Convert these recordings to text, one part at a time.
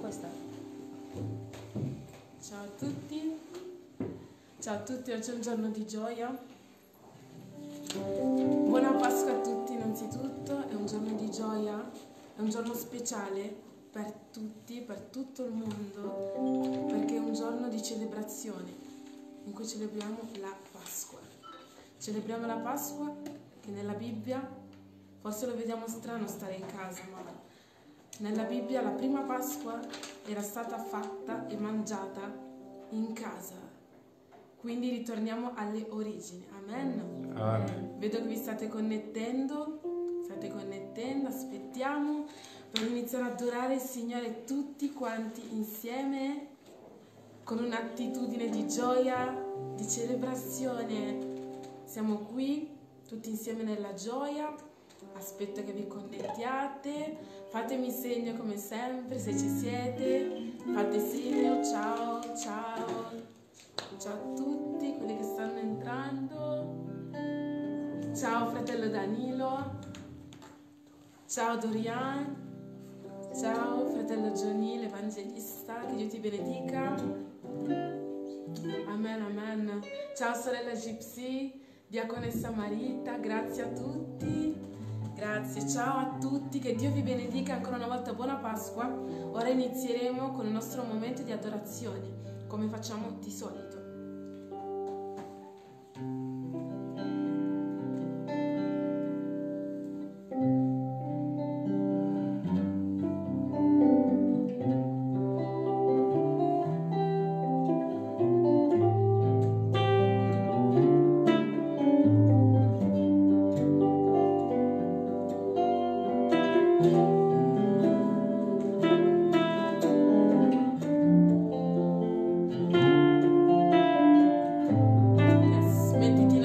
Questa. Ciao a tutti. Ciao a tutti, oggi è un giorno di gioia. Buona Pasqua a tutti innanzitutto, è un giorno di gioia, è un giorno speciale per tutti, per tutto il mondo, perché è un giorno di celebrazione in cui celebriamo la Pasqua. Celebriamo la Pasqua che nella Bibbia, forse lo vediamo strano stare in casa, ma nella Bibbia la prima Pasqua era stata fatta e mangiata in casa. Quindi ritorniamo alle origini. Amen. Amen. Vedo che vi state connettendo, aspettiamo per iniziare ad adorare il Signore tutti quanti insieme con un'attitudine di gioia, di celebrazione. Siamo qui tutti insieme nella gioia. Aspetto che vi connettiate, fatemi segno come sempre se ci siete, fate segno, ciao, ciao. Ciao a tutti quelli che stanno entrando. Ciao fratello Danilo. Ciao Dorian. Ciao fratello Johnny, l'evangelista. Che Dio ti benedica. Amen, amen. Ciao sorella Gypsy, diaconessa Marita. Grazie a tutti. Grazie, ciao a tutti. Che Dio vi benedica ancora una volta. Buona Pasqua. Ora inizieremo con il nostro momento di adorazione, come facciamo di solito. Mettiti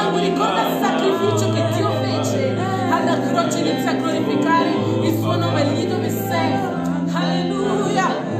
sangue ricorda il sacrificio che Dio fece alla croce, inizia a glorificare il suo nome lì dove sei. Alleluia.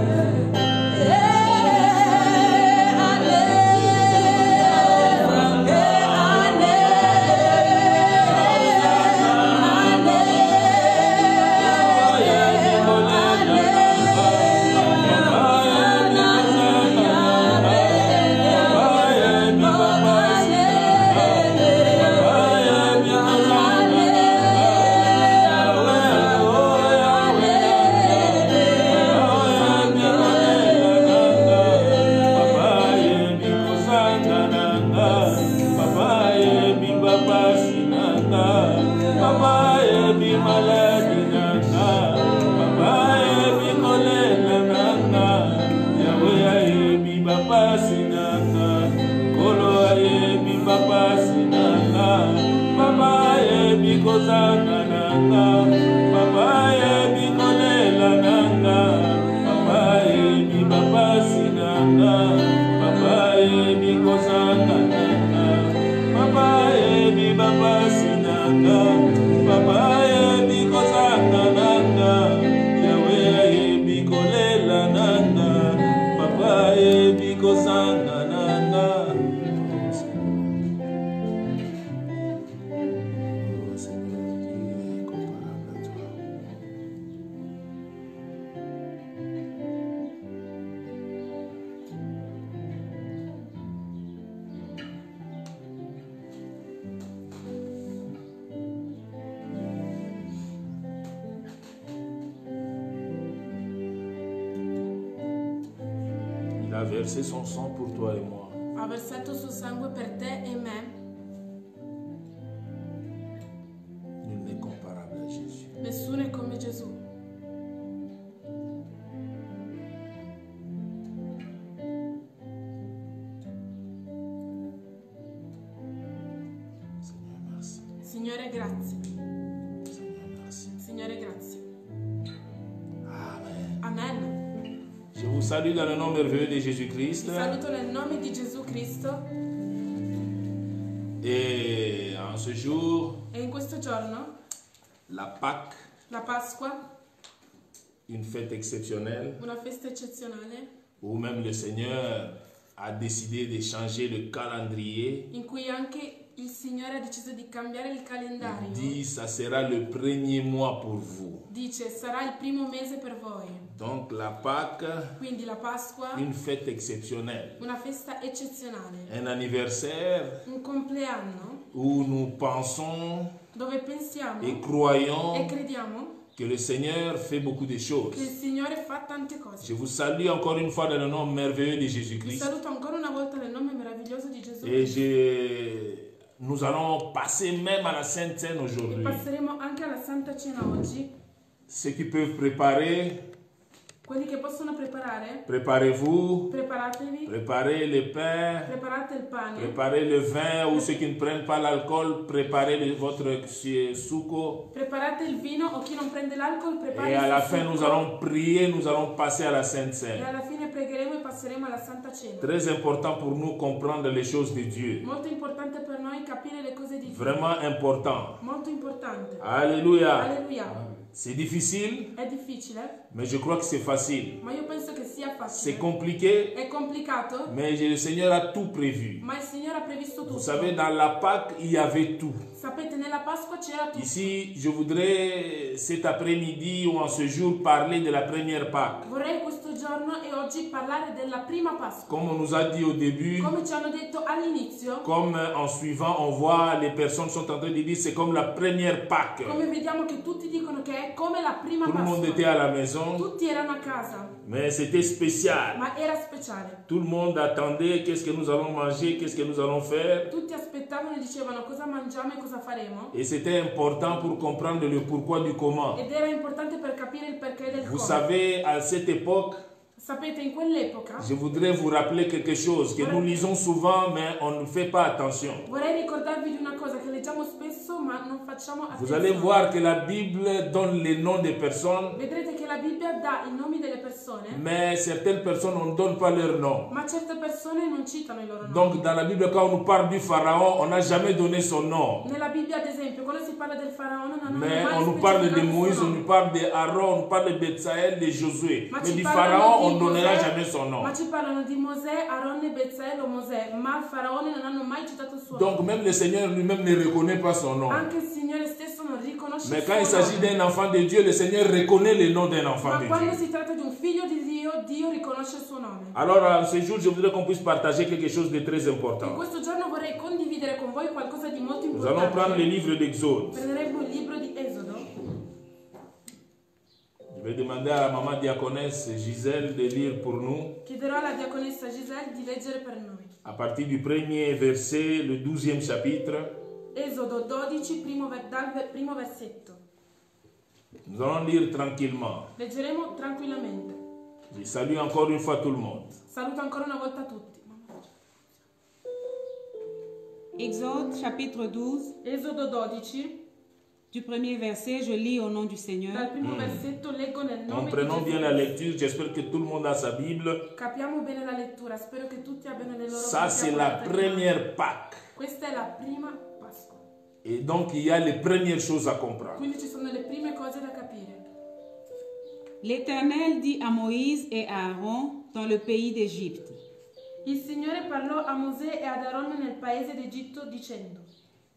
Il a versé son sang pour toi et moi. Ha versato il suo sangue per te e me. Nul n'est comparable à Jésus. Nessuno è come Gesù. Seigneur, merci. Signore, grazie. Seigneur, merci. Signore, grazie. Amen. Amen. Je vous salue dans le nom merveilleux de Ti Jésus-Christ. saluto nel nome di Gesù Cristo. Et en ce jour, E in questo giorno, la Pâque, la Pasqua, une fête exceptionnelle, una festa eccezionale, où même le Seigneur a décidé de changer le calendrier. in cui anche il Signore ha deciso di cambiare il Il calendario. dit, ça sera le premier mois pour vous. Dice, sarà il primo mese per voi. Donc la Pâque, Quindi la Pasqua, une fête exceptionnelle, una festa eccezionale, un anniversaire un compleanno où nous pensons dove pensiamo et e croyons crediamo que le Seigneur fait beaucoup de che il choses. Signore fa tante cose. Je vous salue encore une fois dans le nom merveilleux de Vi Jésus-Christ. saluto ancora una volta nel nome meraviglioso di Gesù. Nous allons passer même à la Sainte Seine E aujourd'hui. passeremo anche alla Santa Cena oggi. Ceux qui peuvent préparer, Quelli che possono preparare, préparez-vous, preparatevi, préparez le pain, preparate il pane, préparez le vin, ou ceux qui ne prennent pas l'alcool, préparez votre succo. preparate il vino, o chi non prende l'alcol prepara Et il à la suo fin, nous succo. allons prier, nous allons passer à la Sainte E Seine. alla fine pregheremo e passeremo alla Santa Cena. Très important pour nous comprendre les choses de Dieu. Molto importante per noi capire le cose di Dio. Vraiment important. Molto importante. Alléluia. Alleluia. C'est difficile, È difficile, mais je crois que c'est facile. ma io penso che sia C'est facile. compliqué, È complicato, mais le Seigneur a tout prévu. ma il Signore ha previsto tutto. Vous savez, dans la Pâque, il y avait tout. Sapete, nella Pasqua c'era tutto. Ici, je voudrais cet après-midi ou en ce jour parler de la première Pâque. Vorrei questo giorno e oggi parlare della prima Pasqua. Comme on nous a dit au début, Come ci hanno detto all'inizio, comme en suivant, on voit les personnes sont en train de dire c'est comme la première Pâque. come vediamo che tutti dicono che è come la prima Tout le monde était Pasqua. à la maison, Tutti erano a casa, mais c'était spécial. ma era speciale. Tout le monde attendait qu'est-ce que nous allons manger, qu'est-ce que nous allons faire. Tutti aspettavano e dicevano cosa mangiamo e cosa faremo. Et c'était important pour comprendre le pourquoi du comment. Ed era importante per capire il perché del Vous come. savez, à cette époque, Sapete, in quell'epoca Je voudrais vous rappeler quelque chose que nous lisons souvent, mais on ne fait pas attention. vorrei ricordarvi di una cosa che leggiamo spesso ma non facciamo Vous allez attenzione. voir que la Bible donne les noms des personnes, Vedrete che la Bibbia dà i nomi delle persone, mais certaines personnes, on ne donne pas leur nom. ma certe persone non citano i loro nomi. Donc dans la Bible, quand on nous parle du Pharaon, on n'a jamais donné son nom. Nella Bibbia, ad esempio, quando si parla del faraone non hanno Mais mai on nous parle de specificato il Moïse, suo on nome. nous parle de Aaron, on nous parle de Betsaël, de Josué. Ma Mais ci du parlano Pharaon, on di ne donnera Mosè, jamais son nom. ma ci parlano di Mosè, Aaron e Bezzael o Mosè, ma il faraone non hanno mai citato il suo Donc nome. même le Seigneur lui-même ne reconnaît pas son nom. Anche il Signore stesso non riconosce Mais il quand il suo s'agit nome. d'un enfant de Dieu, le Seigneur reconnaît le nom d'un enfant Ma de quando Dieu. si tratta di un figlio di Dio, Dio riconosce il suo nome. Alors ce jour, je voudrais qu'on puisse partager quelque chose de très In important. questo giorno vorrei condividere con voi qualcosa di molto Nous allons prendre le importante. livre d'Exode. Prenderemo il libro di Esodo. Je vais demander à la maman diaconesse Gisèle de lire pour nous Chiederò alla diaconessa Giselle di leggere per noi. à partir du premier verset, le 12e chapitre. Esodo 12, dal primo versetto. Nous allons lire tranquillement. Leggeremo tranquillamente. Je salue encore une fois tout le monde. Saluto ancora una volta tutti. Exode chapitre 12, Esodo 12, du premier verset, je lis au nom du dal Seigneur. primo versetto leggo nel nome di Comprenons bien la Gesù. lecture. J'espère que tout le monde a sa Bible. Capiamo bene la lettura, spero che tutti abbiano le loro Ça, Bibbie c'est la aperte in mano. première Pâque. Questa è la prima Pasqua. Et donc, il y a les premières choses à comprendre. Quindi ci sono le prime cose da capire. L'Éternel dit à Moïse et à Aaron dans le pays d'Égypte, Il Signore parlò a Mosè e ad Aaron nel paese d'Egitto dicendo: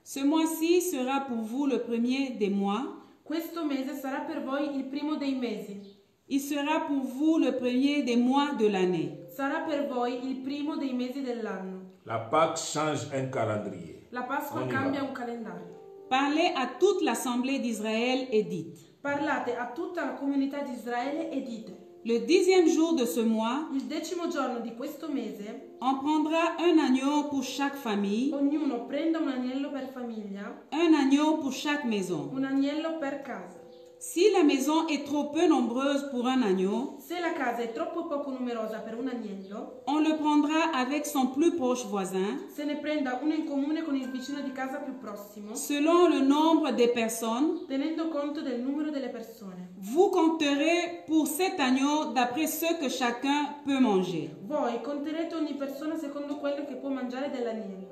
ce mois-ci sera pour vous le premier des mois, Questo mese sarà per voi il primo dei mesi. il sera pour vous le premier des mois de l'année. Sarà per voi il primo dei mesi dell'anno. La Pâque change un calendrier. La Pasqua On y cambia va. un calendario. Parlez à toute l'assemblée d'Israël et dites, Parlate a tutta la comunità di Israele e dite: le 10e jour de ce mois, il 10° giorno di questo mese on prendra un agneau pour chaque famille, ognuno prenda un agnello per famiglia, un agneau pour chaque maison. un agnello per casa. Si la maison est trop peu nombreuse pour un agneau, Se la casa è troppo poco numerosa per un agnello, on le prendra avec son plus proche voisin, se ne prenda uno in comune con il vicino di casa più prossimo, selon le nombre des personnes. tenendo conto del numero delle persone. Vous compterez pour cet agneau d'après ce que chacun peut manger. Voi conterete ogni persona secondo quello che può mangiare dell'agnello.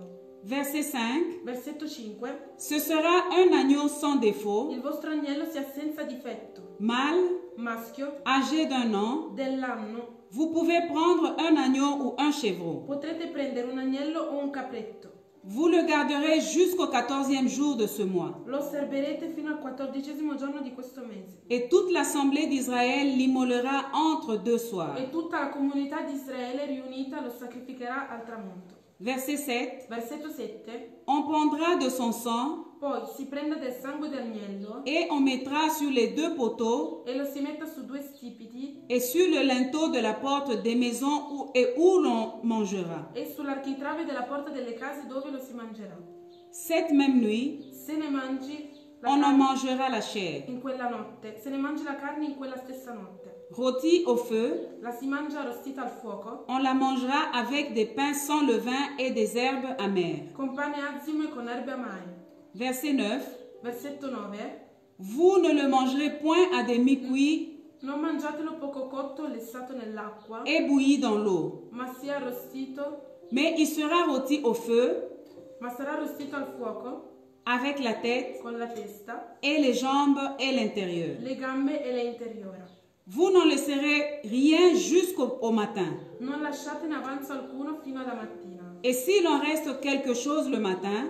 Verset 5. Versetto 5. Ce sera un agneau sans défaut, Il vostro agnello sia senza difetto, mâle, maschio, âgé d'un an. dell'anno. Vous pouvez prendre un agneau ou un chevreau. Potrete prendere un agnello o un capretto. Vous le garderez jusqu'au 14e jour de ce mois. Lo osserverete fino al 14° giorno di questo mese. Et toute l'assemblée d'Israël l'immolera entre deux soirs. E tutta la comunità di Israele riunita lo sacrificherà al tramonto. Verset 7. Versetto 7. On prendra de son sang Poi si prenda del sangue d'agnello et on mettra sur les deux poteaux e lo si metta su 2 stipiti et sur le linteau de la porte des maisons où l'on mangera. e sull'architrave della porta delle case dove lo si mangerà. Cette même nuit, Se ne mangi la on en carne mangera la chair, in quella notte, se ne mangi la carne in quella stessa notte. rôtie au feu. La si mangia arrostita al fuoco, On la mangera avec des pains sans levain et des herbes amères. con pane azimo e con erbe amare. Verset 9. Versetto 9. Vous ne le mangerez point à demi cuit Non mangiatelo poco cotto, lessato nell'acqua, et bouilli dans l'eau, ma sia arrostito, mais il sera rôti au feu ma sarà arrostito al fuoco, avec la tête con la testa, et les jambes et l'intérieur. le gambe e le interiora. Vous n'en laisserez rien jusqu'au matin. Non lasciate in avanzo alcuno fino alla mattina. Et s'il en reste quelque chose le matin,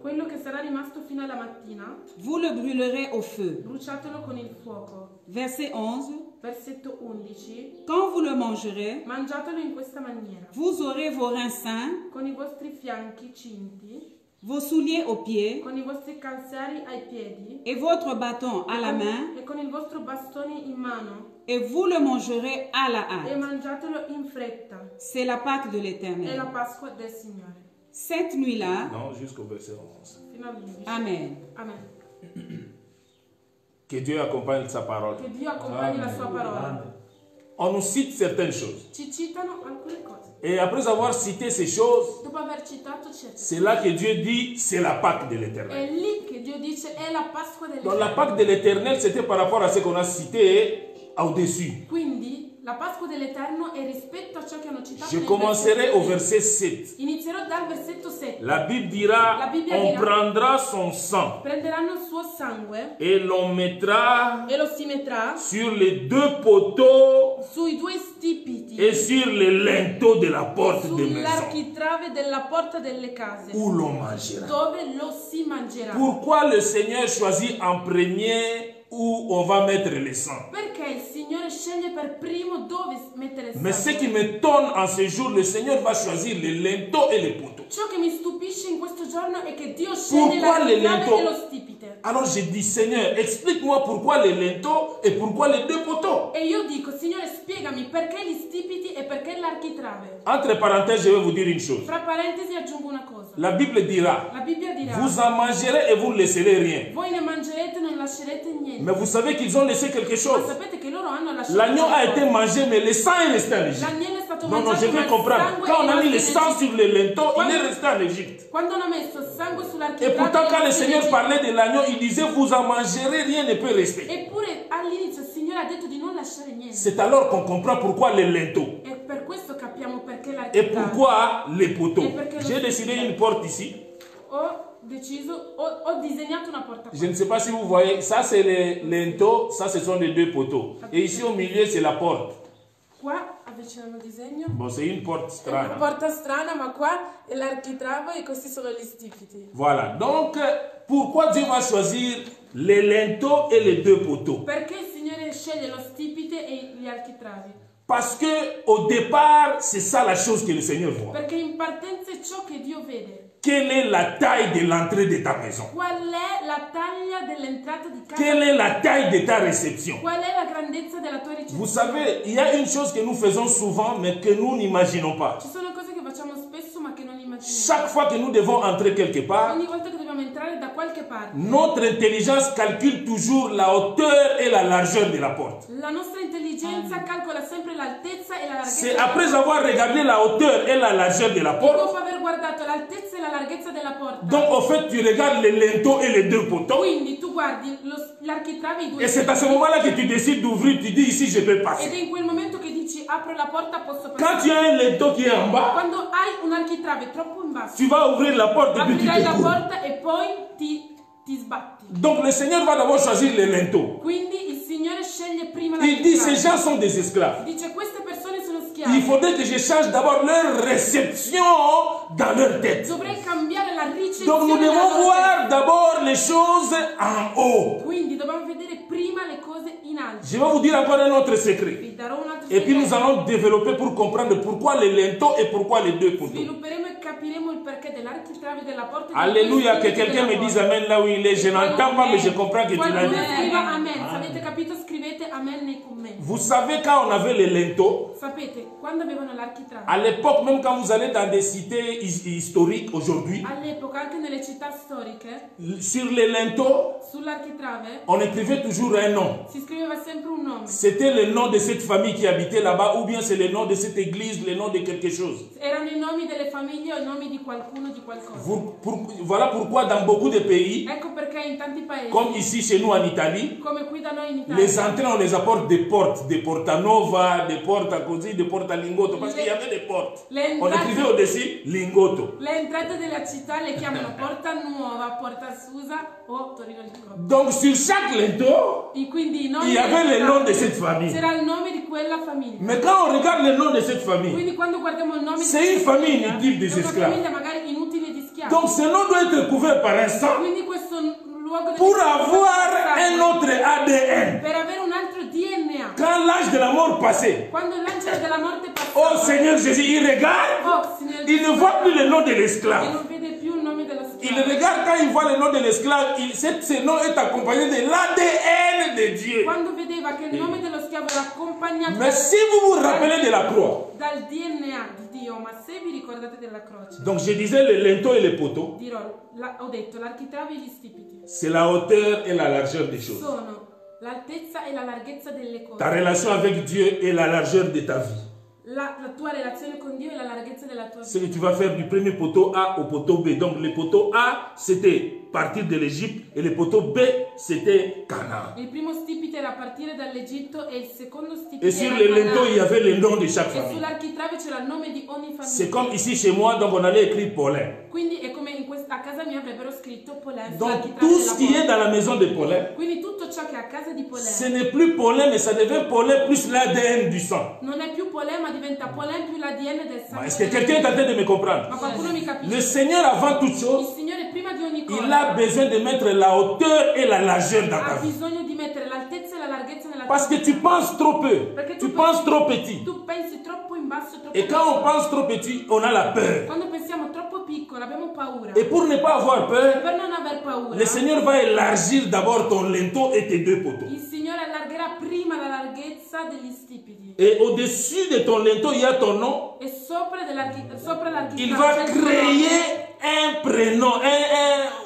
Quello che sarà rimasto fino alla mattina, vous le brûlerez au feu. bruciatelo con il fuoco. Verset 11. Versetto 11. Quand vous le mangerez, Mangiatelo in questa maniera, vous aurez vos reins sains, con i vostri fianchi cinti, vos souliers aux pieds con i vostri calzari ai piedi et votre bâton à la main, e con il vostro bastone in mano, et vous le mangerez à la e hâte. mangiatelo in fretta. C'est la Pâque de È la l'Éternel. Pasqua del Signore. Cette nuit-là, Non, jusqu'au verset 11. Fino all'11. Amen. Amen. Que Dieu accompagne sa parole. Che Dio accompagni la sua parola. on nous cite certaines choses. ci citano alcune cose. Et après avoir cité ces choses, Dopo aver citato certe c'est là que Dieu dit, c'est la Pâque de l'Éternel. è lì che Dio dice è la Pasqua Donc la dell'Eterno. Pâque de l'Éternel, c'était par rapport à ce qu'on a cité au-dessus. Quindi la Pasqua dell'Eterno è rispetto a ciò che hanno citato Je nei commencerai au versetti. verset 7. Inizierò dal versetto 7. La Bible dira, La Bibbia on dirà, prendra son sang prenderanno il suo sangue et l'on mettra e lo si metterà sur les deux poteaux sui due stipiti et sur les linteaux de la porte des maisons sull'architrave della porta delle case où l'on mangera. dove lo si mangerà. Pourquoi le Seigneur choisit en premier où on va mettre le sang? Perché il Signore sceglie per primo dove mettere il Mais ce qui sangue? m'étonne en ce jour, le Seigneur va choisir les linteaux et les poteaux. Ciò che mi stupisce in questo giorno è che Dio sceglie Pourquoi les l'architrave linteaux? e lo stipite. Alors je dis, Seigneur, explique-moi pourquoi les linteaux et pourquoi les deux poteaux. E io dico, Signore, spiegami perché gli stipiti e perché l'architrave. Entre parenthèses, je vais vous dire une chose. Fra parentesi aggiungo una cosa. La Bible dira, La Bibbia dirà, vous en mangerez et vous ne laisserez rien. voi ne mangerete e non lascerete niente. Mais vous savez qu'ils ont laissé quelque Ma chose. sapete che loro hanno lasciato L'agneau a qualcosa. été mangé, mais le sang est resté en Égypte. L'agnello è stato Non, non, mangiato, je ma vais il comprendre. sangue Quand on è a mis le rimasto in sang Egitto. sur les linteaux, il est resté en Égypte. Quando hanno messo il sangue Et sull'architrave, pourtant, quand è le rimasto in Seigneur Egitto. parlait de l'agneau, il disait, vous en mangerez, rien ne peut rester. Eppure all'inizio il Signore ha detto di non lasciare niente. C'est alors qu'on comprend pourquoi les linteaux E per questo capiamo perché et l'architrave. pourquoi les poteaux. Et perché lo J'ai décidé stipite. une porte ici. Ho disegnato una porta qua. Je ne sais pas si vous voyez, ça c'est les linteaux, ça ce sont les deux poteaux. Et ici au milieu c'est la porte. Qua avvicinano il disegno. Bon, c'est une porte È una strana. porta strana, ma qua è l'architrave e questi sono gli stipiti. Voilà. Donc, pourquoi Dieu va choisir les linteaux et les deux poteaux? Perché il Signore sceglie lo stipite e gli architravi? Parce que au départ, c'est ça la chose que le Seigneur voit. Perché in partenza è ciò che Dio vede. Quelle est la taille de l'entrée de ta maison? Qual è la taglia dell'entrata di casa? Quelle est la taille de ta réception? Qual è la grandezza della tua ricezione? Vous savez, il y a une chose que nous faisons souvent, mais que nous n'imaginons pas. Ci sono cose che facciamo spesso ma che non immaginiamo. Chaque fois que nous devons entrer quelque part, Ogni volta che dobbiamo entrare da qualche parte, notre intelligence calcule toujours la hauteur et la largeur de la porte. la nostra intelligenza calcola sempre l'altezza e la larghezza. C'est après avoir regardé la hauteur et la largeur de la porte, Dopo aver guardato l'altezza e la larghezza della porta, donc au fait tu regardes les linteaux et les deux poteaux, quindi tu guardi l'architrave e i due et c'est à ce moment-là que tu décides d'ouvrir, tu dis ici je peux ed passer. è in quel momento che dici apro la porta, posso Quand passare. tu as un linteau qui est en bas, Quando hai un architrave troppo in basso, tu vas ouvrir la porte et puis tu aprirai te la cours. porta e poi ti sbatti. Donc le Seigneur va d'abord choisir les linteaux. Quindi il Signore sceglie prima Il dit ces l'architrave. gens sont des esclaves. Dice queste persone sono Il schiavi. faudrait que je change d'abord leur réception dans leur tête. Dovrei cambiare la Donc ricezione nous della devons loro voir d'abord les choses en haut. testa. Quindi dobbiamo vedere prima le cose in alto. Je vais vous dire encore un autre secret. Vi darò un altro Et puis nous segreto. allons développer pour comprendre pourquoi les linteaux et pourquoi les deux poteaux. Svilupperemo e capiremo il perché dell'architrave della porta. e Alléluia, que dei quelqu'un me della dise porta. Amen là où il est. Je n'entends pas, mais je comprends que tu l'as Qualcuno dit. scriva amen. Se avete capito scrivete amen nei commenti. Vous savez, quand on avait les linteaux, Sapete, quando avevano l'architrave, à l'époque, même quand vous allez dans des cités historiques aujourd'hui, all'epoca anche nelle città storiche, sur les linteaux, sull'architrave on écrivait toujours un nom. si scriveva sempre un nome. C'était le nom de cette famille qui habitait là-bas, ou bien c'est le nom de cette église, le nom de quelque chose. Erano i nomi delle famiglie o i nomi di qualcuno, di qualcosa. Voilà pourquoi dans beaucoup de pays, Ecco perché in tanti paesi, comme ici chez nous en Italie, come qui da noi in Italia, les entrées, on les apporte des portes, des porta nova, des porta così, des porta lingotto, parce qu'il y avait des portes. On écrivait au-dessus lingotto. le entrate della città le chiamano Porta Nuova, Porta Susa o Torino Lingotto. Donc sur chaque linteau, E quindi i nomi il y avait delle le nom de città, cette famille. c'era il nome di quella famiglia. Mais quand on regarde le nom de cette famille, Quindi quando guardiamo il nome C'est di une questa famille famiglia, inutile des è una esclavi. famiglia magari inutile di schiavi. donc ce nom doit être couvert par un sang Quindi questo luogo deve pour essere avoir passato un autre ADN. per avere un altro DNA. Quand l'âge de la mort passait, Quando l'angelo della morte oh passava, Seigneur Jésus, il regarde, oh Signore il ne voit plus le nom de e l'esclave. non vede più il nome dello Il schiavo. regarde quand il voit le nom de l'esclave, ce nom est accompagné de l'ADN de Dieu. Quando vedeva che il nome dello schiavo era accompagnato Mais si vous vous rappelez de la croix, dal DNA di Dio, ma se vi ricordate della croce, donc je disais les linteaux et les poteaux, dirò, ho detto l'architrave e gli stipiti c'est la hauteur et la largeur des choses. sono l'altezza e la larghezza delle cose. Ta relation avec Dieu et la largeur de ta vie. La tua relazione con Dio e la larghezza della tua C'est vita. que tu vas faire du premier poteau A au poteau B. Donc le poteau A, c'était partir de l'Égypte et le poteau B, c'était Canaan. Il primo stipite era partire dall'Egitto e il secondo stipite Et sur era le linteau, Canaan. il y avait le nom de chaque E famille. sull'architrave c'era il nome di ogni C'est famiglia. comme ici chez moi, donc on allait écrire Paulin. Quindi è come a casa mia avrebbero scritto Paulin Donc sull'architrave tout della ce qui est porta. dans la maison de Paulin, Quindi tutto ciò che è a casa di Paulin ce n'est plus Paulin, mais ça devient Paulin plus l'ADN du sang. non è più Paulin, ma diventa Paulin più l'ADN del sangue. Est-ce que quelqu'un est en train de me comprendre? Ma qualcuno mi Le capisce? Seigneur, avant toute Il chose, Signore prima di ogni cosa il a besoin de mettre la hauteur et la largeur dans ta ha vie. bisogno di mettere l'altezza e la larghezza nella Parce tua que tu vita. penses trop peu, Perché tu penses trop petit. tu pensi troppo in basso, troppo Et quand on piccolo. pense trop petit, on a la peur. Quando pensiamo troppo piccolo abbiamo paura. Et pour ne pas avoir E peur, per non aver paura, le Seigneur va élargir d'abord ton linteau et tes deux poteaux. il Signore allargherà prima la larghezza degli stipiti. Et au-dessus de ton linteau, il y a ton nom. E sopra l'architrave Il va c'è il suo nome, créer un prénom,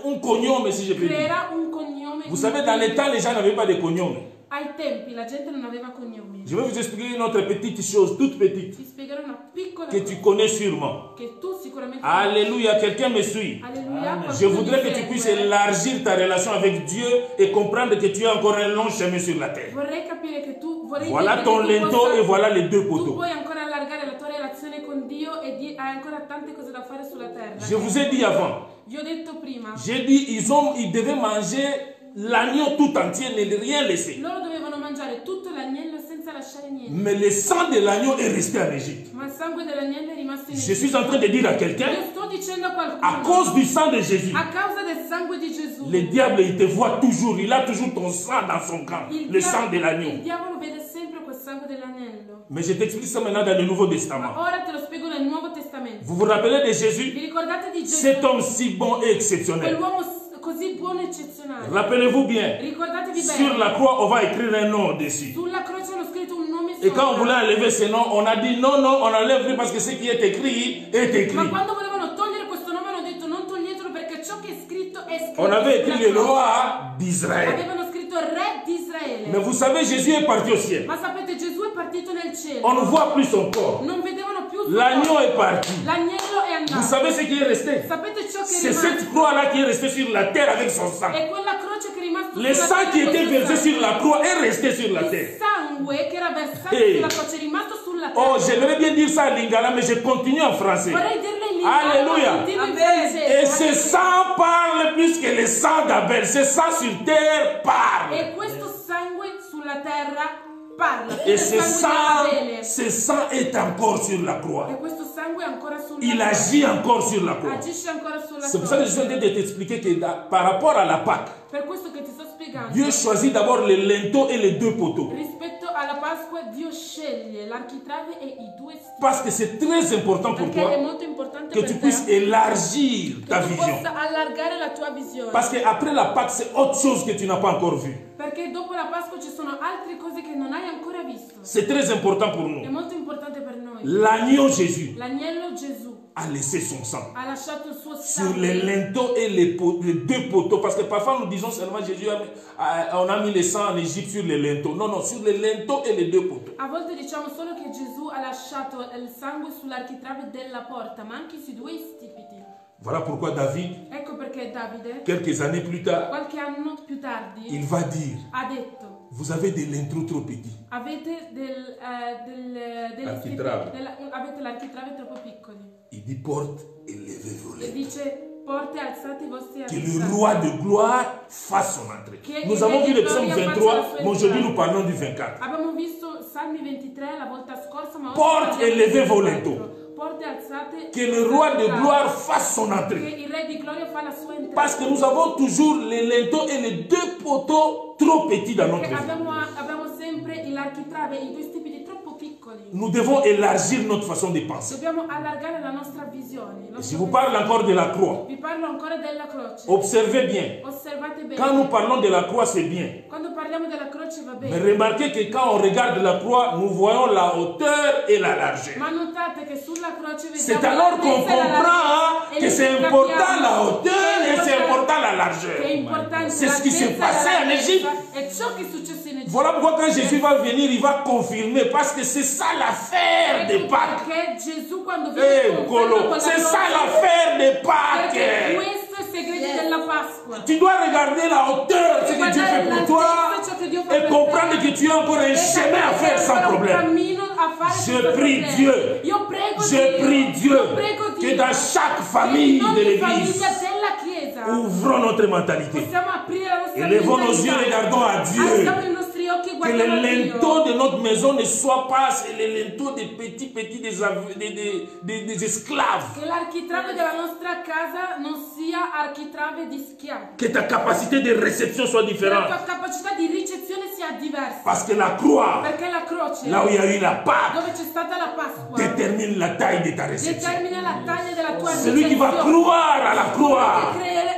un cognome, si je peux dire. creerà un cognome. Vous savez, dans les temps, les gens n'avaient pas de cognome. Ai tempi la gente non aveva cognomi. Je vais vous expliquer une autre petite chose, toute petite, Ti spiegherò una piccola que cosa tu connais sûrement. che tu sicuramente Alléluia, quelqu'un me suit. Alleluia, Je qualcuno voudrais mi que tu segue. puisses élargir ta relation avec Dieu et comprendre que tu as encore un long chemin sur la terre. Vorrei capire che tu Voilà dire ton che tu linteau possa- et voilà les deux tu poteaux. puoi ancora allargare la tua relazione con Dio e hai ancora tante cose da fare sulla terra. Je vous ai dit avant, Vi ho detto prima, j'ai dit ils devaient manger l'agneau tout entier, ne rien laisser. loro dovevano mangiare tutto l'agnello senza lasciare niente, Mais le sang de l'agneau est resté en Égypte. ma il sangue dell'agnello è rimasto in Je Egitto. suis en train de dire à quelqu'un, Io sto dicendo a à qualcuno, cause du sang de Jésus, a causa del sangue di Gesù, le diable, il te voit toujours, il a toujours ton sang dans son camp, le sang de il l'agneau. diavolo vede sempre quel sangue dell'agnello. Mais je t'explique ça maintenant dans le Nouveau Testament. Ma ora te lo spiego nel Nuovo Testamento. Vous vous rappelez de Vi Jésus? ricordate di Gesù? Cet homme si bon et exceptionnel. Quell'uomo così buono e eccezionale. Rappelez-vous bien, Ricordatevi sur bene, la croix, on va écrire un nom dessus. sulla croce hanno scritto un nome Et quand on voulait sopra. enlever ce nom, on a dit non, non, on enlève rien parce que ce qui est écrit est écrit. Ma quando volevano togliere questo nome hanno detto non toglietelo perché ciò che è scritto è scritto. On avait écrit le sulla croce. roi d'Israël. Avevano scritto re di Israele. Mais vous savez, Jésus est parti au ciel. Ma sapete, Gesù è partito nel cielo. On ne voit plus son corps. Non vedevano più il suo L'agneau corpo. est parti. L'agnello è Vous andato. savez ce qui est resté? Sapete ciò che è C'est rimasto? cette croix-là qui est restée sur la terre avec son sang. È quella croce che è rimasta Le sulla sang terra qui con était suo versé sangue. sur la croix est resté sur la Il terre. sangue che era versato Hey. sulla croce è rimasto sulla terra. Oh, j'aimerais bien dire ça en lingala, mais je continue en français. Vorrei dirle in Alléluia. continuo in Amen. Et francese. ce sang parle plus que le sang d'Abel. Ce sang sur terre parle. E questo sangue sulla terra parla. Et Il sangue di Abele. ce sang est encore sur la croix. E questo sangue è ancora sulla Il croce. agit encore sur la croix. Agisce ancora sulla C'est pour ça que je suis en croce. train de t'expliquer que par rapport à la Pâque, Per questo che ti sto spiegando. Dieu choisit d'abord le linteau et les deux poteaux. Rispetto alla Pasqua Dio sceglie l'architrave e i due stipiti. Parce que c'est très important pour Perché è toi molto importante que per tu te puisses élargir ta che tu vision. possa allargare la tua visione. Parce qu'après la Pâque, c'est autre chose que tu n'as pas encore vu. Perché dopo la Pasqua ci sono altre cose che non hai ancora visto. C'est très important pour È nous. molto importante per noi. L'agneau Jésus L'agnello Gesù a laissé son sang ha lasciato il suo sur les sangue linteaux et les deux poteaux. Parce que parfois nous disons seulement Jésus on a mis le sang en Égypte sur les linteaux. Non, non, sur les linteaux et les deux poteaux. A volte diciamo solo che Gesù ha lasciato il sangue sull'architrave della porta, ma anche sui due stipiti. Voilà pourquoi David, Ecco perché Davide, quelques années plus tard, qualche anno più tardi, il va dire, ha detto: vous avez des linteaux trop petits. avete degli Architrave. stipiti, avete l'architrave troppo piccoli. Il dit porte et levez vos E lèvres. dice: porte alzate i vostri Que le architravi. roi de gloire fasse son entrée. Che Nous il avons re vu di le psaume gloria 23, faccia la sua mais aujourd'hui entrata. nous parlons du 24. Abbiamo visto Salmi 23 la volta scorsa, ma oggi Porte parliamo et levez del vos 24. linteaux. Porte alzate. Que le roi de alzate. gloire fasse son Che entrée. il re di gloria fa la sua entrata. Parce que nous avons toujours les linteaux et les deux poteaux trop petits dans notre Perché vie. abbiamo sempre l'architrave e i due stipiti troppo piccoli. Nous devons élargir notre façon de penser. Dobbiamo allargare la nostra visione. il nostro Je vous parle encore de la croix. Vi parlo ancora della croce. Observez bien. Osservate bene. Quand nous parlons de la croix, c'est bien. Quando parliamo della croce va Mais bene. remarquez que quand on regarde la croix, nous voyons la hauteur et la largeur. Ma notate che sulla croce vediamo C'est alors qu'on l'altezza e la comprend larghezza. E que lì c'est capiamo important la hauteur che è et c'est important la la largeur. C'est ce qui s'est passé en Égypte. Voilà pourquoi quand Jésus va venir, il va confirmer. Parce que c'est ça l'affaire des Pâques. C'est ça l'affaire des Pâques. Tu dois regarder la hauteur, ce que Dieu fait pour toi, et comprendre que tu as encore un chemin à faire sans problème. Je prie Dieu que dans chaque famille de l'Église, ouvrons notre mentalité. Élevons nos yeux, regardons à Dieu. Que les linteaux de notre maison ne soient pas les linteaux des petits des esclaves. Que l'architrave della nostra casa non sia architrave di schiavi. Que ta capacité de réception soit différente. Que la tua capacità di ricezione sia diversa. Parce que la croix, perché la croce, là où il y a eu la Pâque, dove c'è stata la Pasqua, détermine la taille de ta réception. Determina la taglia della tua Celui qui va croire à la croix,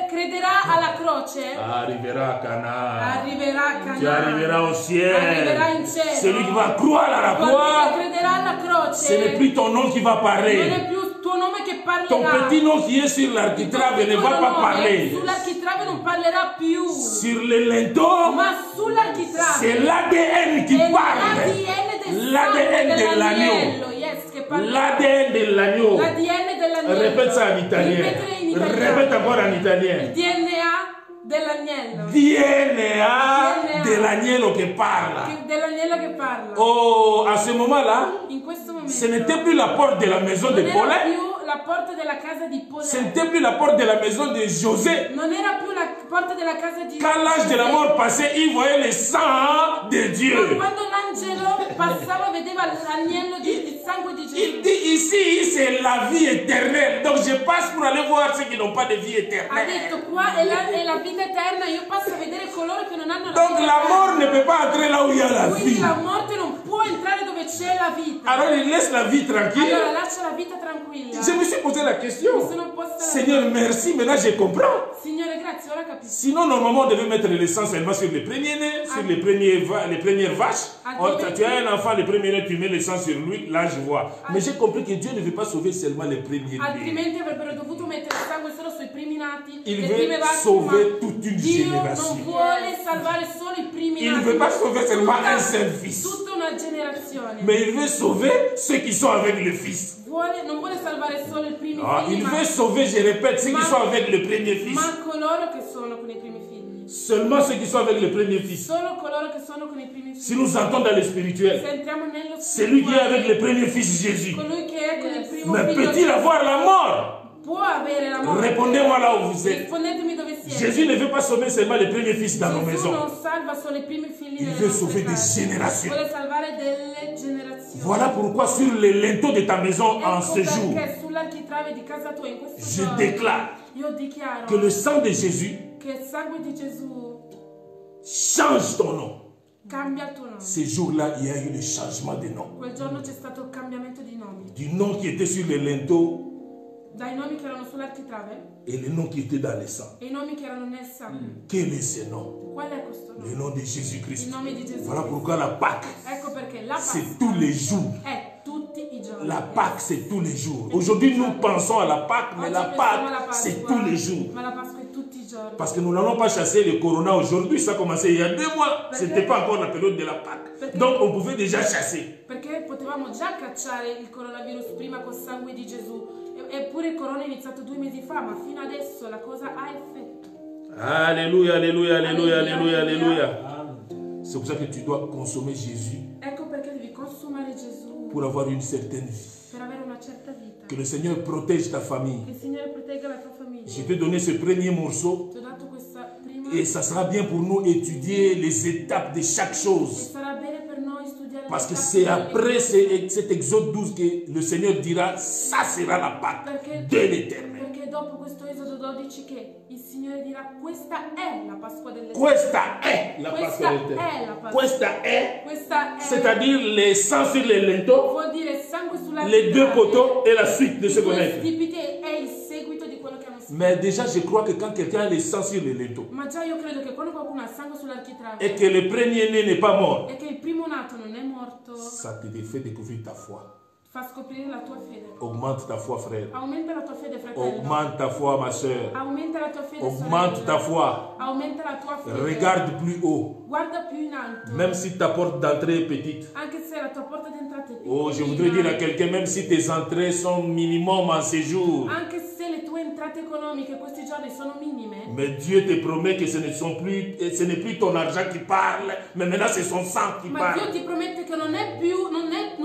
crederà alla croce, arriverà a Canaan. Arriverà a Canaan. Tu arriveras au ciel. Arriverà in cielo. Celui qui va croire à la croix, crederà alla croce, ce n'est plus ton nom qui va parler. non è più il tuo nome che parlerà. Ton petit nom qui est sur l'architrave ne va pas parler. Sull'architrave non parlerà più. Sur les linteaux, ma sull'architrave c'est l'ADN qui parle. L'ADN de l'agneau. L'ADN de l'agneau. Répète ça en italien. Répète encore en italien. DNA dell'agnello. DNA dell'agnello che parla. Dell'agnello che parla. Oh, à ce moment-là, in questo momento, ce n'était plus la porte de la maison de Paulin. La porta della casa di Paulin. Ce n'était plus la porte de la maison de José. Non era più la porta della casa di Quand l'ange de la mort passait, il voyait le sang de Dieu. Ma quando l'angelo passava, vedeva l'agnello il sangue di Gesù. Il dit ici, c'est la vie éternelle. Donc je passe pour aller voir ceux qui n'ont pas de vie éternelle. Ha detto qua è la vita eterna, io passo a vedere coloro che non hanno la Donc vita la mort ne peut pas entrer là où il y a la Quindi vie. la morte non può entrare dove c'è la vita. Alors il laisse la vie tranquille. Allora lascia la vita tranquilla. Je me suis posé la question. Mi sono posta la Seigneur, merci, maintenant je comprends. Signore, grazie, ora capisco. Sinon, normalement, on devait mettre l'essence seulement sur les premiers-nés, sur les premières vaches. Tu as un enfant, les premiers-nés, tu mets l'essence sur lui, là je vois. Mais j'ai compris que Dieu ne veut pas sauver seulement les premiers-nés. Altrimenti avrebbero dovuto mettere il sangue solo sui primi nati. Il veut sauver toute une génération. Dio non vuole salvare solo i primi nati. Il ne veut pas sauver seulement un seul fils. Tutta una generazione. Mais il veut sauver ceux qui sont avec le fils. Non vuole salvare solo i primi figli. Il veut sauver, je répète, ceux qui sont avec le premier fils. Ma coloro che sono con i primi figli. Seulement ceux qui sont avec le premier fils. Solo coloro che sono con i primi figli. Si nous entrons dans le spirituel, c'est lui qui est avec le premier fils Jésus. Colui che è con il primo Mais figlio. peut-il avoir la mort? Può avere la morte. Répondez-moi là où vous êtes. Rispondetemi dove siete. Jésus ne veut pas sauver seulement les premiers fils dans nos maisons. Non salva solo i primi figli. Il veut sauver des générations. Vuole salvare delle generazioni. Voilà pourquoi sur les linteaux de ta maison en ce jour, sull'architrave di casa tua in questo je giorno, déclare io dichiaro que le sang de Jésus che il sangue di Gesù change ton nom. Cambia il tuo nome. Ce jour-là, il y a eu le changement de nom. Quel giorno c'è stato il cambiamento di nomi. Du nom qui était sur les linteaux dai nomi che erano sull'architrave et le nom qui était dans le sang. E i nomi che erano nel sangue. Quel est ce nom? Qual è questo nome? Le nom de Jésus-Christ. Il nome di Gesù. Voilà pourquoi la Pâque, ecco perché la Pasqua c'est tous les jours. È tutti i giorni. La Pâque, c'est tous les jours. Aujourd'hui, nous pensons à la Pâque, mais la Pâque, c'est tous les jours. Ma la Pasqua è tutti i giorni. Parce que nous n'allons pas chasser le corona aujourd'hui. Ça a commencé il y a 2 mois. Ce n'était pas encore la période de la Pâque. Donc, on pouvait déjà chasser. Perché potevamo già cacciare il coronavirus prima col sangue di Gesù. Eppure il corona è iniziato 2 mesi fa, ma fino adesso la cosa ha effetto. Alléluia, alléluia, alléluia, alléluia, alléluia. C'est pour ça que tu dois consommer Jésus. Ecco perché devi consumare Gesù. Pour avoir une certaine vie. Per avere una certa vita. Que le Seigneur protège ta famille. Che il Signore protegga la tua famiglia. Je t'ai donné ce premier morceau. Ti ho dato questa prima. Et ça sera bien pour nous étudier les étapes de chaque chose. E sarà bene per noi studiare. Parce que c'est après cet Exode 12 que le Seigneur dira, ça sera la Pâque de l'Éternel. Perché dopo questo Esodo 12 che il Signore dirà, questa è la Pasqua dell'Eterno. Questa è la Pasqua dell'Eterno. Questa è. C'est-à-dire les sangs sur les linteaux, vuol dire sangue sulla les 2 poteaux et la suite de ce qu'on a fait. È il seguito di quello che hanno scritto. Mais déjà, je crois que quand quelqu'un a les sangs sur les linteaux, Ma già io credo che quando qualcuno ha sangue sull'architrave et que le premier-né n'est pas mort, e che il primo nato non è morto, ça te fait découvrir ta foi. fa scoprire la tua fede. Augmente ta foi, frère. Aumenta la tua fede, fratello. Augmente ta foi, ma soeur. Aumenta la tua fede, Augmente sorella. ta foi. Aumenta la tua fede. Regarde plus haut. Guarda più in alto. Même si ta porte d'entrée est petite. Anche se la tua porta d'entrata è piccolina. Oh, je voudrais dire à quelqu'un, même si tes entrées sont minimum en séjour. Anche se le tue entrate economiche questi giorni sono minime. Mais Dieu te promet que ce n'est plus ton argent qui parle, mais maintenant c'est son sang qui Ma parle. Dio ti promette che non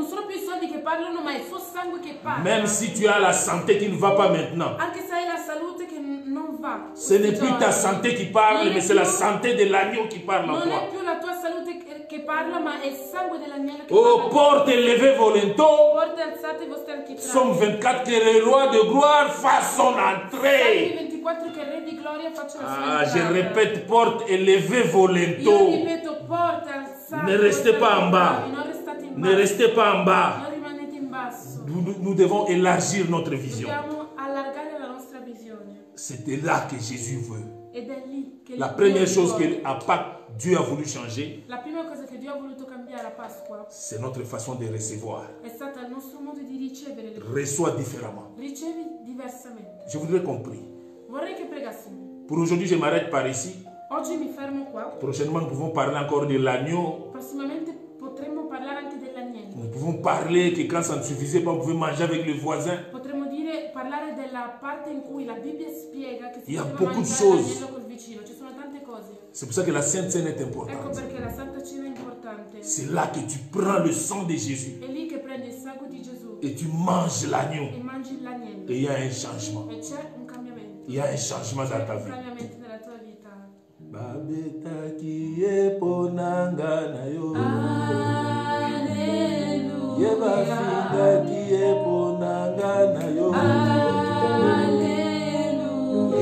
sono più i soldi che parlano, ma è il suo sangue che parla. Même si tu as la santé qui ne va pas maintenant. Anche se hai la salute che non va. Ce n'est plus ta santé qui parle, mais c'est la santé de l'agneau qui parle en Non è toi. più la tua salute che parla, ma è il sangue dell'agnello che Oh, parla. porte élevée volonto. Porte alzate i vostri architravi. Somme 24, que le roi de gloire fasse son Salmi entrée. 24 che il re di gloria faccia la sua Ah, je entrata. répète, porte élevée Io volonto. ripeto, porte alzate. Ne restez pas en bas. Non restate in Ne basso. restez pas en bas. Non rimanete in basso. Nous devons élargir notre vision. Dobbiamo allargare la nostra visione. C'était là que Jésus veut. Ed è lì che La Dio première chose vuole. qu'à Pâques, Dieu a voulu changer, La prima cosa che Dio ha voluto cambiare a Pasqua c'est notre façon de recevoir. è stata il nostro modo di ricevere le cose. Reçois différemment. Ricevi diversamente. Je voudrais qu'on prie. Vorrei che pregassimo. Pour aujourd'hui, je m'arrête par ici. Oggi mi fermo qua. Prochainement, nous pouvons parler encore de l'agneau. Prossimamente potremmo parlare anche dell'agnello. Nous pouvons parler que quand ça ne suffisait pas, on pouvait manger avec le voisin. Potremmo parlare della parte in cui la Bibbia spiega che si Il y a poteva beaucoup de mangiare choses. l'agnello col vicino. Ci sono tante cose. C'est pour ça que la Sainte Seine est Ecco importante. perché la Santa Cena è importante. C'est là que tu prends le sang de Jésus È lì che prendi il sangue di Gesù et tu manges l'agneau. e mangi l'agnello. Et il y a un changement. E c'è un cambiamento. Il y a un changement dans ta C'è un vie. cambiamento nella tua vita. Babetaki eponanga na yo. Alleluia. Yebafingaki eponanga na yo. Alleluia.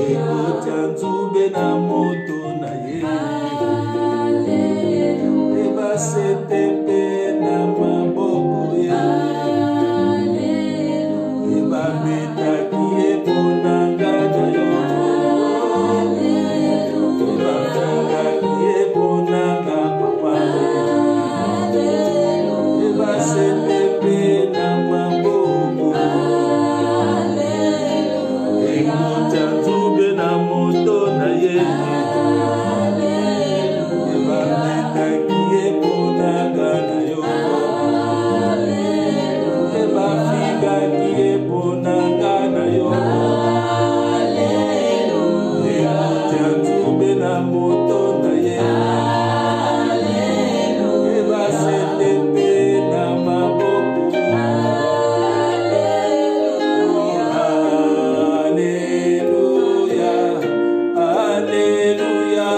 Ekotya nzube na moto na ye. Alleluia. Ebasetepe na maboko ye. Alleluia. Ebabetaki eponanga na yo. Ebafingaki eponanga papa. Ebasetepe na maboko. Ekotya nzube na moto na ye. Ebabetaki eponanga na yo. Ebafingaki eponanga na yo. Ekotya nzube na moto na ye. Ebasetepe na maboko. Alléluia, Alléluia,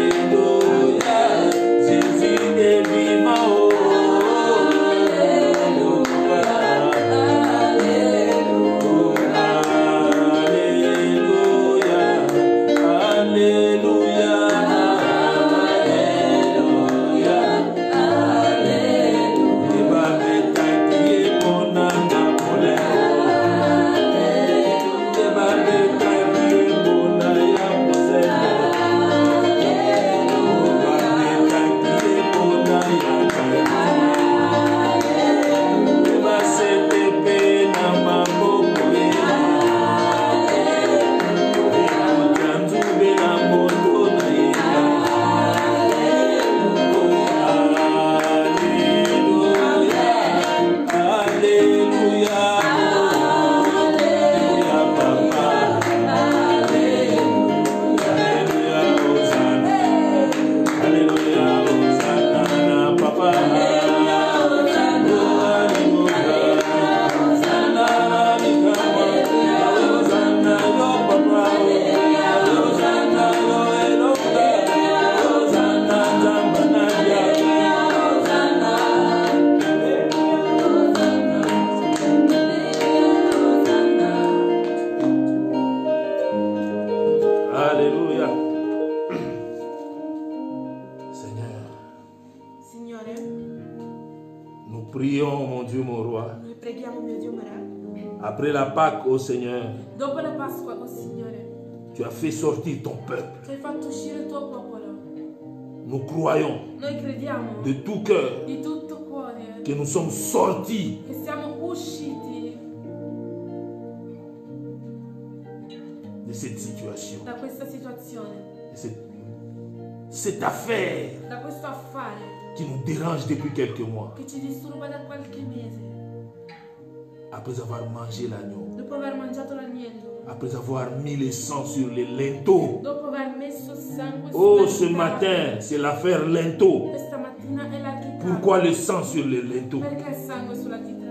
Alléluia, Jésus est vivant, oh, Alléluia, Alléluia, Ebabetaki eponanga polemo. Ebabetaki epona ya mosele. Ebabetaki epona ya kati. Ebasetepe na maboko ye. Ekotya nzube na moto na ye. Alléluia, Alléluia, papa. Alléluia, Hosanna. Alléluia, Hosanna, papa. Alléluia, Hosanna, Hosanna, yo, papa. Hosanna, yo, Eloka. Hosanna, Zambanaja. Alléluia. Seigneur, Signore, nous prions, mon Dieu, mon roi. noi preghiamo, mio Dio Marà. Après la Pâque, ô Seigneur, Dopo la Pasqua, oh Signore, tu as fait sortir ton peuple. tu hai fatto uscire il tuo popolo Nous croyons Noi crediamo de tout cœur di tutto cuore que nous sommes sortis che siamo usciti de cette situation, da questa situazione, de cette affaire da questo affare qui nous dérange depuis quelques mois. che ci disturba da qualche mese. Après avoir mangé l'agneau, Dopo aver mangiato l'agnello, après avoir mis le sang sur les linteaux. dopo aver messo sangue Oh, sulla ce chitarra. matin, c'est l'affaire linteau. Questa mattina è la chitarra. Pourquoi le sang sur les linteaux? Perché il sangue sulla chitarra?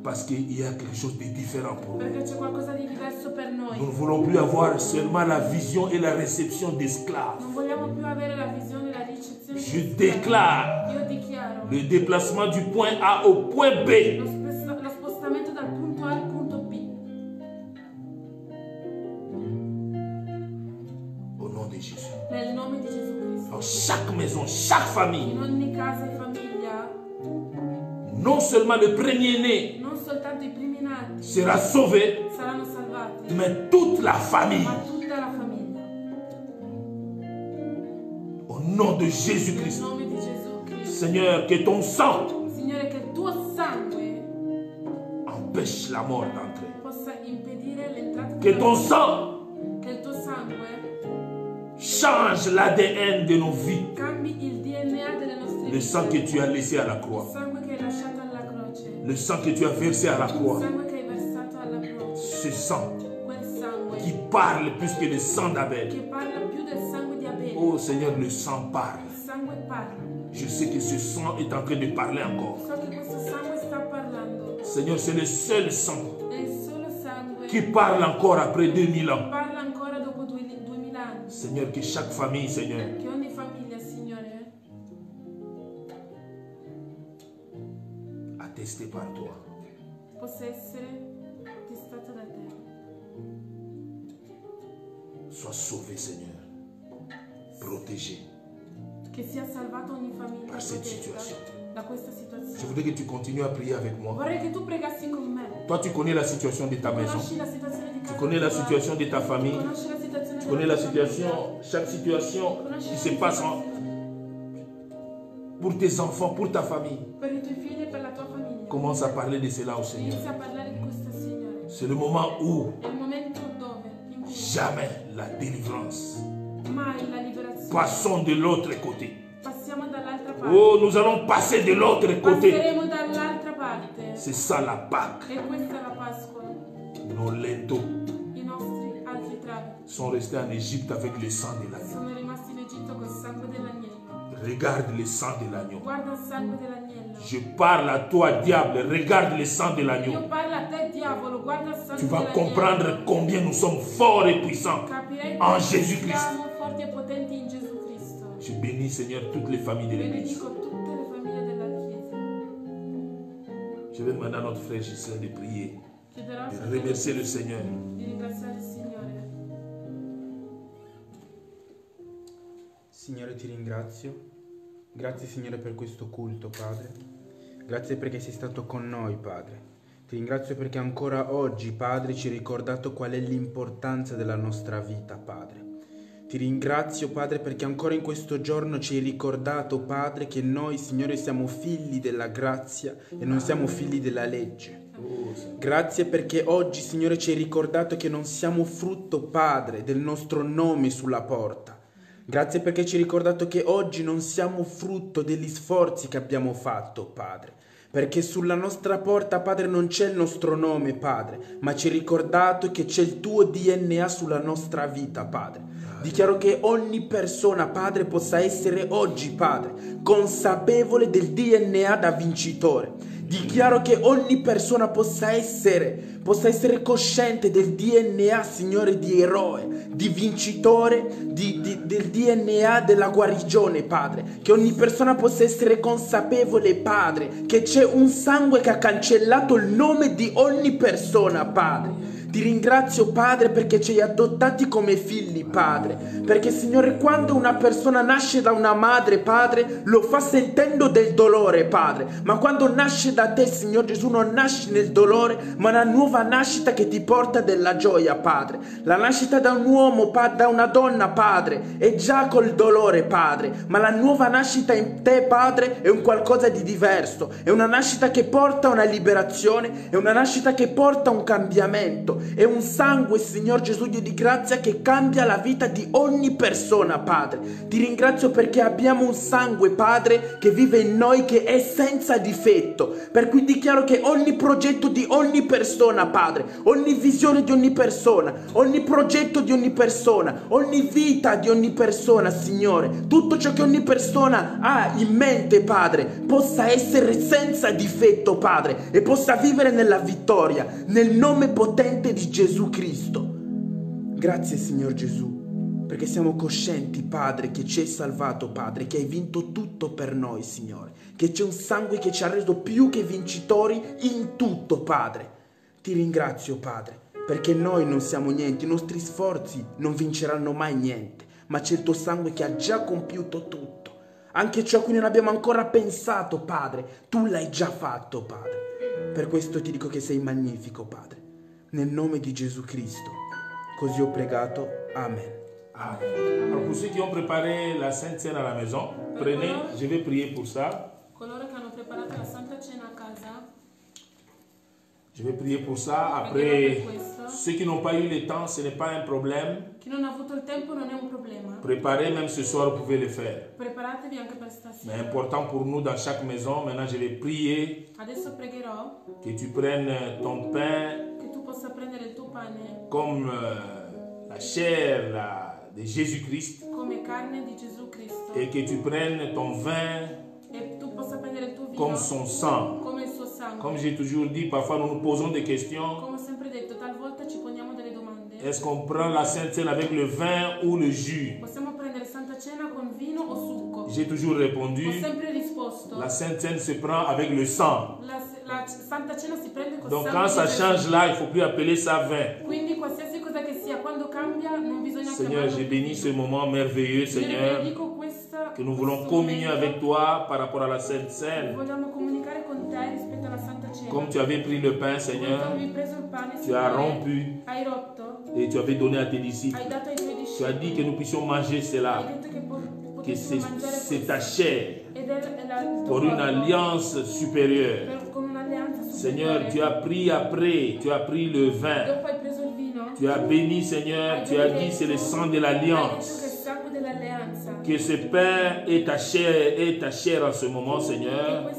Parce qu'il y a quelque chose de différent pour nous. Perché c'è qualcosa di diverso per noi. Nous ne voulons plus avoir seulement la vision et la réception d'esclaves. Non vogliamo più avere la visione e la ricezione. Je déclare Io dichiaro le déplacement du point A au point B. lo spostamento dal punto A al punto B. Au nom de Jésus. Nel nome di Gesù Cristo. Dans chaque maison, chaque famille, In ogni casa e famiglia, non seulement le premier-né non soltanto i primi nati sera sauvé, saranno salvati, mais toute la famille. ma tutta la famiglia. Au nom de Nel Jésus-Christ. nome di Gesù Cristo. Seigneur, que ton sang Signore, che il tuo sangue empêche la mort d'entrer. possa impedire l'entrata Que ton della sang che il tuo sangue change l'ADN de nos vies. cambi il DNA delle nostre Le vite. sang que tu as laissé à la Il croix. sangue che hai lasciato alla croce. Le sang que tu as versé à la Il croix. sangue che hai versato alla croce. Ce sang Quel sangue qui parle plus que le sang d'Abel. che parla più del sangue di Abele. Oh Seigneur, le sang parle. Il sangue parla. Je sais que ce sang est en train de parler encore. So che questo sangue sta parlando. Seigneur, c'est le seul sang È il solo sangue qui parle encore après 2000 che ans. parla ancora dopo 2000 anni. Seigneur, que chaque famille, Seigneur, Che ogni famiglia, Signore, attestée par toi, possa essere testata da te. soit sauvée, Seigneur, protégée. Che sia salvata ogni famiglia Per questa protetta situazione. da questa Je situazione. voudrais que tu continues à prier avec moi. Vorrei che tu pregassi con me. Toi, tu connais la situation de ta maison. Conosci la situazione di casa Tu connais la tua. situation de ta famille. Conosci la situazione Tu della connais la tua situation, famiglia. chaque situation Conosci qui la se passe situazione pour tes enfants, pour ta famille. per i tuoi figli e per la tua famiglia. Commence à parler de cela au Seigneur. Inizia a parlare di questo, Signore. C'est le moment où È il momento dove, in cui jamais la délivrance. mai la liberazione. Passons de l'autre côté. Passiamo dall'altra parte. Oh, nous allons passer de l'autre côté. Passeremo dall'altra parte. C'est ça la Pâque. E questa è la Pasqua. Nos linteaux I nostri architravi sont restés en Égypte avec le sang de l'agneau. sono rimasti in Egitto col sangue dell'agnello. Regarde le sang de l'agneau. Guarda il sangue dell'agnello. Je parle à toi, diable. Regarde le sang de Io l'agneau. parlo a te, diavolo, guarda il sangue Tu vas dell'agnello. comprendre combien nous sommes forts et puissants Capirai en che Jésus-Christ. siamo forti e potenti in Gesù Cristo. Je bénis, Seigneur, toutes les familles de l'Église. Benedico tutte le famiglie della Chiesa. Je vais demander à notre frère Gislain de prier, Chiederò de a remercier le Seigneur. di ringraziare il Signore. Signore, ti ringrazio. Grazie, Signore, per questo culto, Padre. Grazie perché sei stato con noi, Padre. Ti ringrazio perché ancora oggi, Padre, ci hai ricordato qual è l'importanza della nostra vita, Padre. Ti ringrazio, Padre, perché ancora in questo giorno ci hai ricordato, Padre, che noi, Signore, siamo figli della grazia e non siamo figli della legge. Grazie perché oggi, Signore, ci hai ricordato che non siamo frutto, Padre, del nostro nome sulla porta. Grazie perché ci hai ricordato che oggi non siamo frutto degli sforzi che abbiamo fatto, Padre. Perché sulla nostra porta, Padre, non c'è il nostro nome, Padre, ma ci hai ricordato che c'è il tuo DNA sulla nostra vita, Padre. Dichiaro che ogni persona, Padre, possa essere oggi, Padre, consapevole del DNA da vincitore. Dichiaro che ogni persona possa essere cosciente del DNA, Signore, di eroe, di vincitore, del DNA della guarigione, Padre. Che ogni persona possa essere consapevole, Padre, che c'è un sangue che ha cancellato il nome di ogni persona, Padre. Ti ringrazio, Padre, perché ci hai adottati come figli, Padre. Perché, Signore, quando una persona nasce da una madre, Padre, lo fa sentendo del dolore, Padre. Ma quando nasce da te, Signor Gesù, non nasci nel dolore, ma una nuova nascita che ti porta della gioia, Padre. La nascita da un uomo, da una donna, Padre, è già col dolore, Padre. Ma la nuova nascita in te, Padre, è un qualcosa di diverso. È una nascita che porta una liberazione, è una nascita che porta un cambiamento. È un sangue, Signor Gesù, Dio di grazia, che cambia la vita di ogni persona, Padre. Ti ringrazio perché abbiamo un sangue, Padre, che vive in noi, che è senza difetto. Per cui dichiaro che ogni progetto di ogni persona, Padre, ogni visione di ogni persona, ogni progetto di ogni persona, ogni vita di ogni persona, Signore, tutto ciò che ogni persona ha in mente, Padre, possa essere senza difetto, Padre, e possa vivere nella vittoria, nel nome potente di Gesù Cristo. Grazie, Signor Gesù, perché siamo coscienti, Padre, che ci hai salvato, Padre, che hai vinto tutto per noi, Signore, che c'è un sangue che ci ha reso più che vincitori in tutto, Padre. Ti ringrazio, Padre, perché noi non siamo niente, i nostri sforzi non vinceranno mai niente, ma c'è il tuo sangue che ha già compiuto tutto. Anche ciò a cui non abbiamo ancora pensato, Padre, tu l'hai già fatto, Padre. Per questo ti dico che sei magnifico, Padre. Nel nome di Gesù Cristo. Così ho pregato. Amen. Amen. Alors pour ceux qui ont préparé la Sainte Seine à la maison, prenez, je vais prier pour ça. Coloro che hanno preparato la Santa Cena a casa, je vais prier pour ça. Après, ceux qui n'ont pas eu le temps, ce n'est pas un problème. Chi non ha avuto il tempo non è un problema. Préparez, même ce soir, vous pouvez le faire. Preparatevi anche per stasera. Mais important pour nous dans chaque maison, maintenant je vais prier Adesso pregherò que tu prennes ton pain che tu possa prendere il tuo pane comme la chair de Jésus-Christ come carne di Gesù Cristo et que tu prennes ton vin e tu possa prendere il tuo vino comme son sang. come il suo sangue. Comme j'ai toujours dit, parfois nous nous posons des questions. Come ho sempre detto, talvolta ci poniamo delle domande. Est-ce qu'on prend la Sainte Seine avec le vin ou le jus? Possiamo prendere Santa Cena con vino o succo? J'ai toujours répondu, Ho sempre risposto. la Sainte Seine se prend avec le sang. La Santa Cena si prende con Donc sangue. quand ça di Gesù. change là, il ne faut plus appeler ça vin. Quindi qualsiasi cosa che sia, quando cambia non bisogna Seigneur, chiamarlo je bénis ce moment merveilleux, Seigneur, que nous voulons communier avec toi par rapport à la Sainte Seine. Vogliamo comunicare con te rispetto alla Santa Cena. Comme tu avais pris le pain, Seigneur, tu as rompu hai rotto, et tu avais donné à tes disciples. hai dato ai tuoi Tu as dit que nous puissions manger cela, hai detto che que potessimo mangiare c'est ta chair ed è il tuo pour une corpo, alliance supérieure. con un'alleanza Seigneur, superiore. tu as pris après, tu as pris le vin, Dopo hai preso il vino, tu as béni, Seigneur, tu as dit c'est le sang de hai detto che è il l'alliance. sangue dell'alleanza. Que ce pain est ta chair en ce moment, Che Seigneur,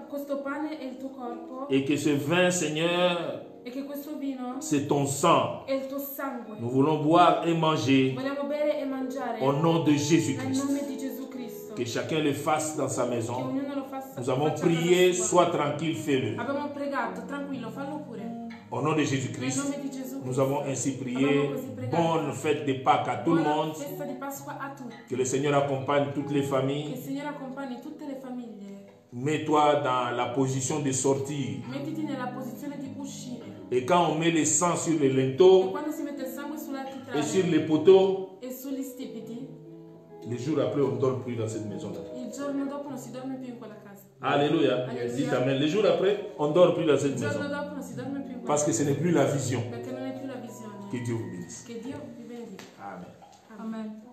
questo pane è il tuo corpo et que ce vin, Seigneur, e che questo vino c'est ton sang. è il tuo sangue. Nous voulons boire et manger Vogliamo bere e mangiare au nom de nel Jésus-Christ. nome di Gesù Cristo. Que chacun le fasse dans sa Che maison. ognuno lo faccia. Nous avons faccia prié, casa sua. sois tranquille, fais-le. Abbiamo pregato, tranquillo, fallo pure. Au nom de Nel Jésus-Christ, nome di Gesù nous Cristo. avons ainsi prié. Bonne fête de Pâques à tout le Buona monde. festa di Pasqua a tutti. Que le Seigneur accompagne toutes les Che il familles. Signore accompagni tutte le famiglie. Mets-toi dans la position de sortir. Mettiti nella posizione di uscire. Et quand on met le sang sur les E linteaux quando si mette il sangue sulla et sur chitrale les poteaux, e sugli stipiti, le jour après, on ne dort plus dans cette maison-là. il giorno dopo non si dorme più in quella casa. Alléluia. Alléluia. Dites Amen. Le jour après, on ne dort plus dans cette Il giorno maison. dopo non si dorme più in quella Parce que ce n'est plus la vision. perché non è più la visione. Que Dieu vous bénisse. Che Dio vi benedica. Amen. Amen.